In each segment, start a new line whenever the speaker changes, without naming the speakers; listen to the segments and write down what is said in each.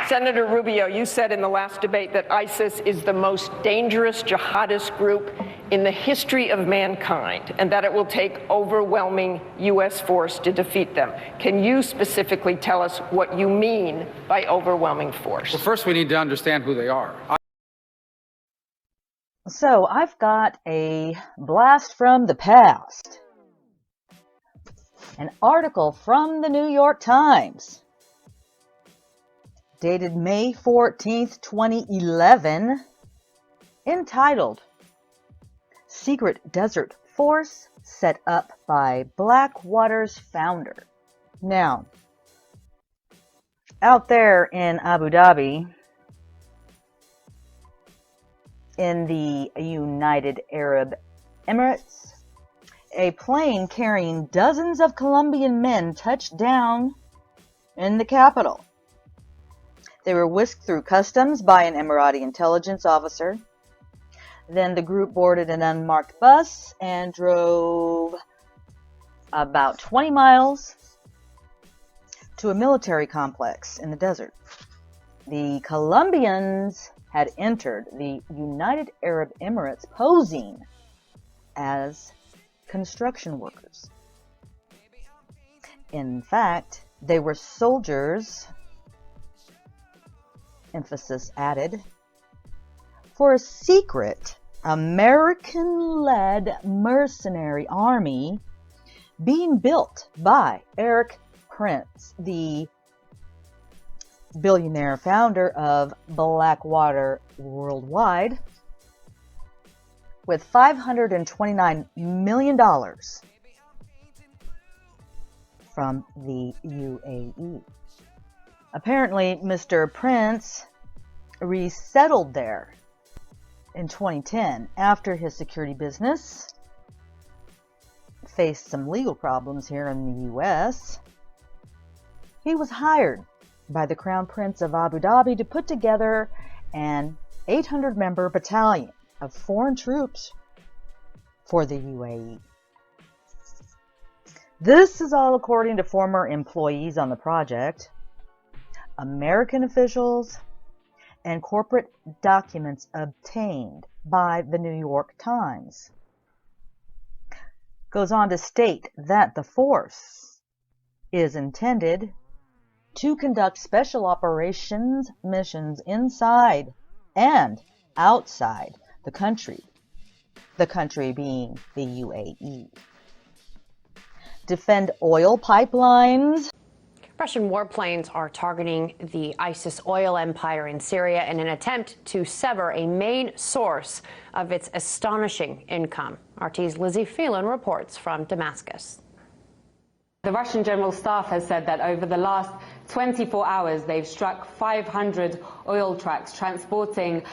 Senator Rubio, you said in the last debate that ISIS is the most dangerous jihadist group in the history of mankind and that it will take overwhelming U.S. force to defeat them. Can you specifically tell us what you mean by overwhelming force?
Well, first we need to understand who they are.
So I've got a blast from the past. An article from the New York Times, dated May 14th, 2011, entitled, Secret Desert Force Set Up by Blackwater's Founder. Now, out there in Abu Dhabi, in the United Arab Emirates, a plane carrying dozens of Colombian men touched down in the capital. They were whisked through customs by an Emirati intelligence officer. Then the group boarded an unmarked bus and drove about 20 miles to a military complex in the desert. The Colombians had entered the United Arab Emirates posing as construction workers. In fact, they were soldiers, emphasis added, for a secret American-led mercenary army being built by Eric Prince, the billionaire founder of Blackwater Worldwide, with $529 million from the UAE. Apparently, Mr. Prince resettled there in 2010 after his security business faced some legal problems here in the U.S. He was hired by the Crown Prince of Abu Dhabi to put together an 800-member battalion of foreign troops for the UAE. This is all according to former employees on the project, American officials, and corporate documents obtained by the New York Times. Goes on to state that the force is intended to conduct special operations missions inside and outside the country being the UAE. Defend oil pipelines.
Russian warplanes are targeting the ISIS oil empire in Syria in an attempt to sever a main source of its astonishing income. RT's Lizzie Phelan reports from Damascus.
The Russian General Staff has said that over the last 24 hours, they've struck 500 oil trucks transporting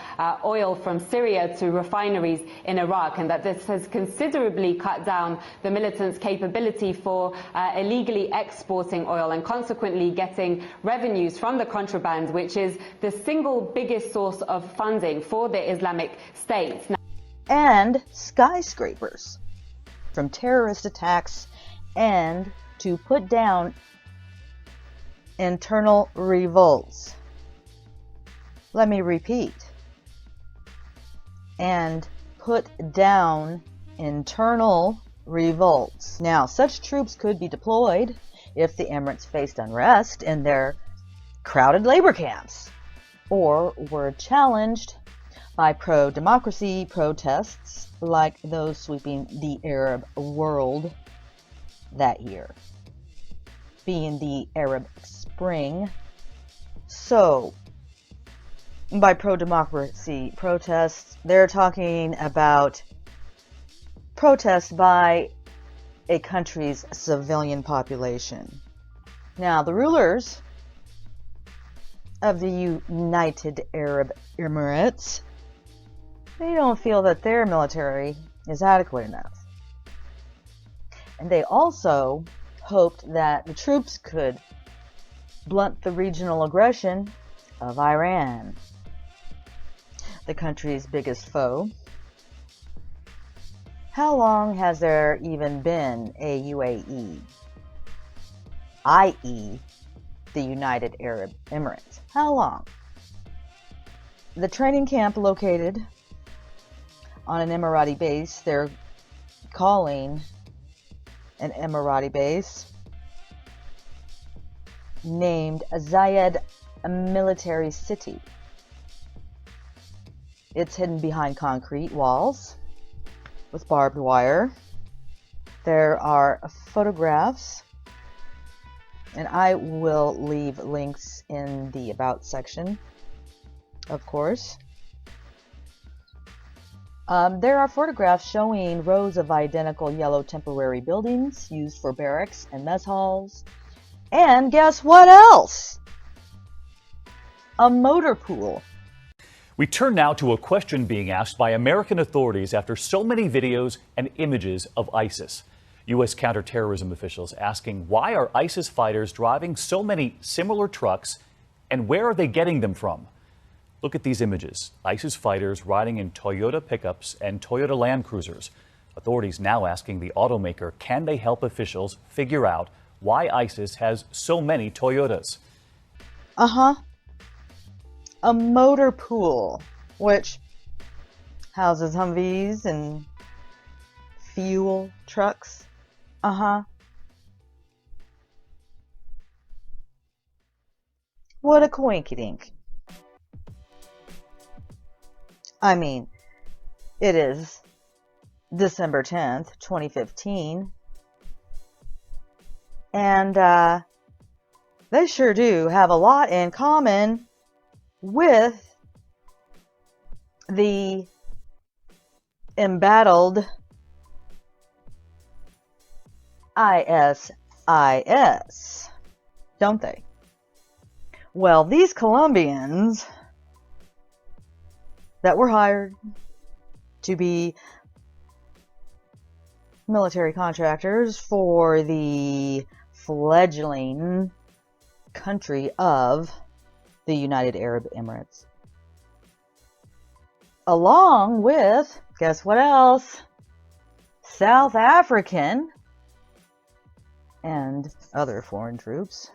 oil from Syria to refineries in Iraq, and that this has considerably cut down the militants' capability for illegally exporting oil and consequently getting revenues from the contraband, which is the single biggest source of funding for the Islamic State.
And skyscrapers from terrorist attacks and to put down internal revolts. Let me repeat. And put down internal revolts. Now, such troops could be deployed if the Emirates faced unrest in their crowded labor camps or were challenged by pro-democracy protests like those sweeping the Arab world that year, being the Arab Spring. So, by pro-democracy protests, they're talking about protests by a country's civilian population. Now, the rulers of the United Arab Emirates, they don't feel that their military is adequate enough. And they also hoped that the troops could blunt the regional aggression of Iran, the country's biggest foe. How long has there even been a UAE? I.e., the United Arab Emirates. How long? The training camp located on an Emirati base, they're calling an Emirati base, named Zayed Military City. It's hidden behind concrete walls with barbed wire. There are photographs, and I will leave links in the About section, of course. There are photographs showing rows of identical yellow temporary buildings used for barracks and mess halls. And guess what else? A motor pool.
We turn now to a question being asked by American authorities after so many videos and images of ISIS. U.S. counterterrorism officials asking, why are ISIS fighters driving so many similar trucks, and where are they getting them from? Look at these images. ISIS fighters riding in Toyota pickups and Toyota Land Cruisers. Authorities now asking the automaker, can they help officials figure out why ISIS has so many Toyotas?
A motor pool, which houses Humvees and fuel trucks. What a coinkydink. I mean, it is December 10th, 2015, and they sure do have a lot in common with the embattled ISIS, don't they? Well, these Colombians that were hired to be military contractors for the fledgling country of the United Arab Emirates, along with, guess what else? South African and other foreign troops.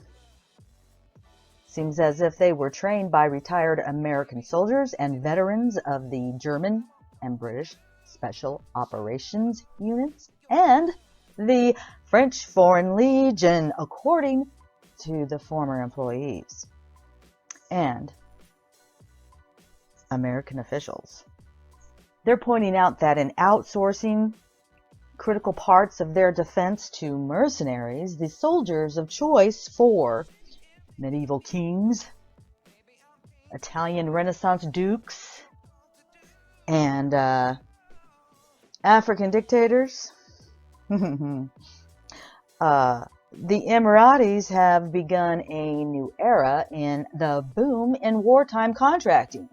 Seems as if they were trained by retired American soldiers and veterans of the German and British Special Operations Units and the French Foreign Legion, according to the former employees and American officials. They're pointing out that in outsourcing critical parts of their defense to mercenaries, the soldiers of choice for medieval kings, Italian Renaissance dukes, and African dictators, the Emiratis have begun a new era in the boom in wartime contracting,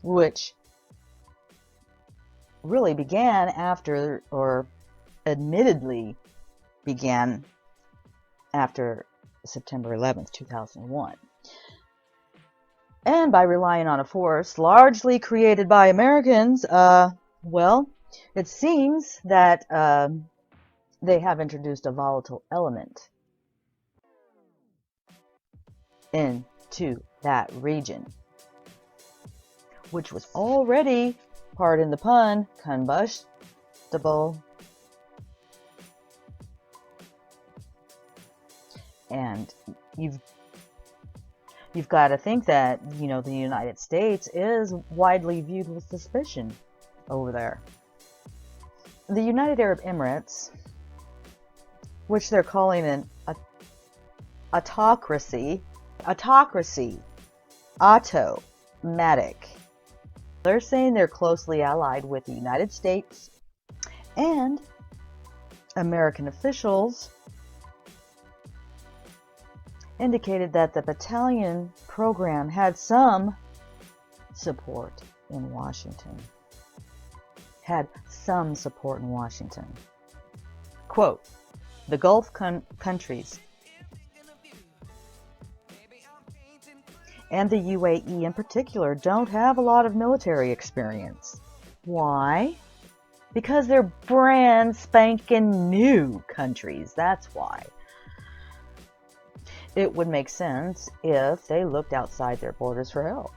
which really began after, or admittedly began after, September 11th, 2001. And by relying on a force largely created by Americans, well, it seems that they have introduced a volatile element into that region, which was already, pardon the pun, combustible. And you've got to think that, you know, the United States is widely viewed with suspicion over there. The United Arab Emirates, which they're calling an autocracy, automatic. They're saying they're closely allied with the United States, and American officials indicated that the battalion program had some support in Washington. Quote, the Gulf countries and the UAE in particular don't have a lot of military experience. Why? Because they're brand spanking new countries. That's why. it would make sense if they looked outside their borders for help.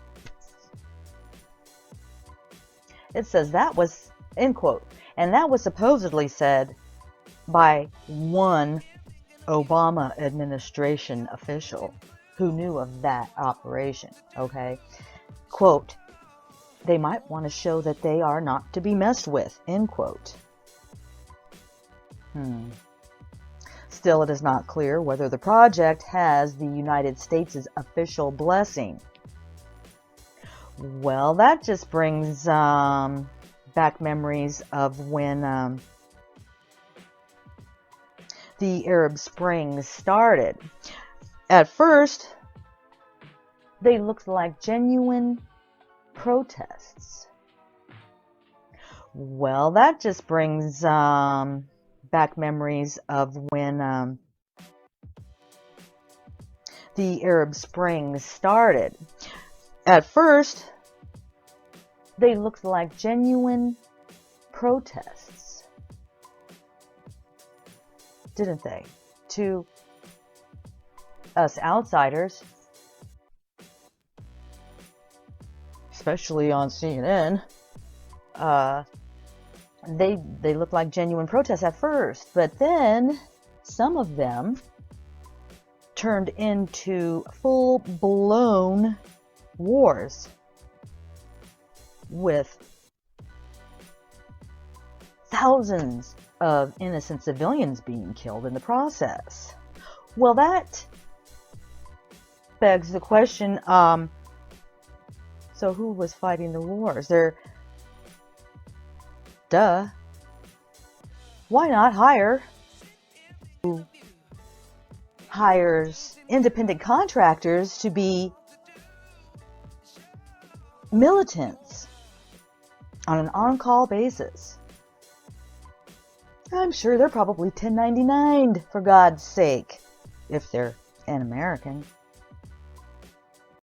It says that was, end quote, and that was supposedly said by one Obama administration official who knew of that operation, okay? Quote, they might want to show that they are not to be messed with, end quote. Still, it is not clear whether the project has the United States' official blessing. Well, that just brings back memories of when the Arab Spring started. At first, they looked like genuine protests. Well, that just brings back memories of when the Arab Spring started. At first, they looked like genuine protests, didn't they? To us outsiders, especially on CNN, they look like genuine protests at first, but then some of them turned into full-blown wars with thousands of innocent civilians being killed in the process. Well, that begs the question, so who was fighting the wars? Duh. Why not hire who hires independent contractors to be militants on an on-call basis? I'm sure they're probably 1099'd, for God's sake, if they're an American.